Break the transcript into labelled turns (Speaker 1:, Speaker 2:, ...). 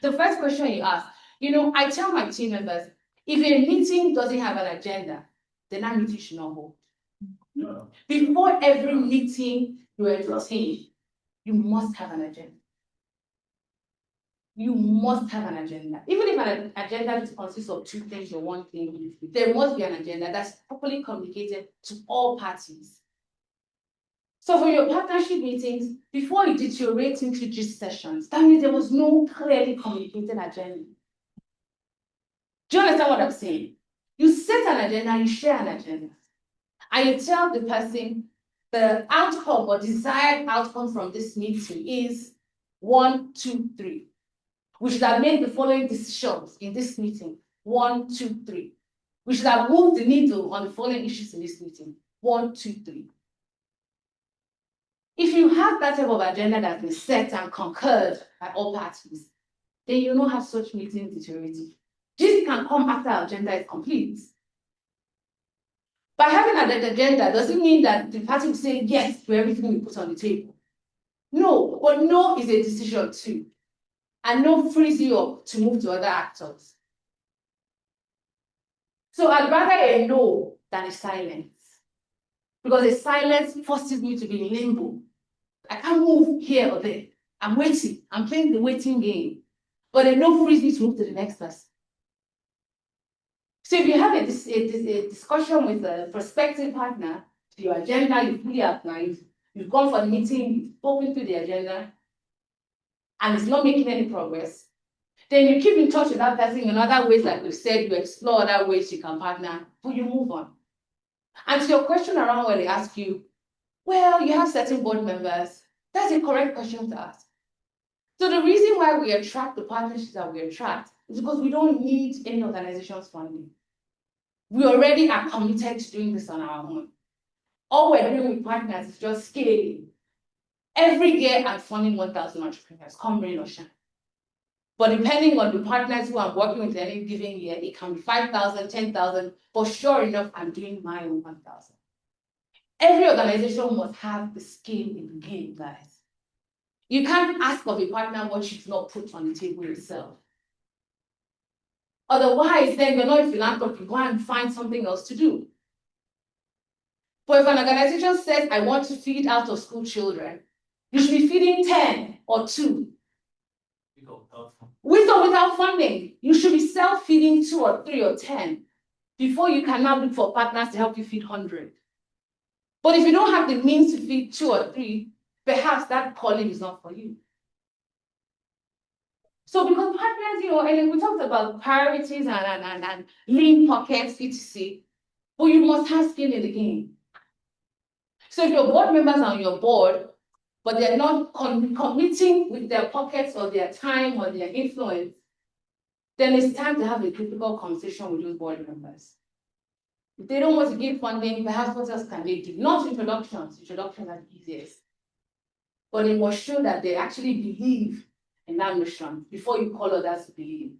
Speaker 1: The first question you ask, I tell my team members, if a meeting doesn't have an agenda, then that meeting should not hold. No. Before every meeting you entertain, you must have an agenda. You must have an agenda. Even if an agenda consists of 2 things or 1 thing, there must be an agenda that's properly communicated to all parties. So for your partnership meetings, before you deteriorate into gist sessions, that means there was no clearly communicated agenda. Do you understand what I'm saying? You set an agenda, you share an agenda. And you tell the person the outcome or desired outcome from this meeting is 1, 2, 3. We should have made the following decisions in this meeting. 1, 2, 3. We should have moved the needle on the following issues in this meeting. 1, 2, 3. If you have that type of agenda that's been set and concurred by all parties, then you don't have such meetings deteriorating. This can come after our agenda is complete. By having an agenda doesn't mean that the party will say yes to everything we put on the table. No, but no is a decision too. And no frees you up to move to other actors. So I'd rather a no than a silence. Because a silence forces me to be in limbo. I can't move here or there. I'm waiting. I'm playing the waiting game. But a no frees me to move to the next person. So if you have a discussion with a prospective partner, your agenda, you fully outlined, you've gone for the meeting, you've spoken to the agenda, and it's not making any progress, then you keep in touch with that person in other ways, like we said, you explore other ways you can partner, but you move on. And to your question around where they ask you, well, you have certain board members, that's a correct question to ask. So the reason why we attract the partnerships that we attract is because we don't need any organization's funding. We already are committed to doing this on our own. All we're doing with partners is just scaling. Every year I'm funding 1,000 entrepreneurs, come rain or shine. But depending on the partners who I'm working with any given year, it can be 5,000, 10,000, but sure enough, I'm doing my own 1,000. Every organization must have the scale in the game, guys. You can't ask of a partner what you've not put on the table yourself. Otherwise, then you're not a philanthropist, you go and find something else to do. But if an organization says, I want to feed out of school children, you should be feeding 10 or 2. Without funding. You should be self-feeding 2 or 3 or 10 before you can now look for partners to help you feed 100. But if you don't have the means to feed 2 or 3, perhaps that calling is not for you. So because partners, and we talked about priorities and lean pockets, etc. But you must have skin in the game. So if your board members are on your board, but they're not committing with their pockets or their time or their influence, then it's time to have a critical conversation with those board members. If they don't want to give funding, perhaps what else can they do? Not introductions. Introductions are the easiest. But they must show that they actually believe in that mission before you call others to believe.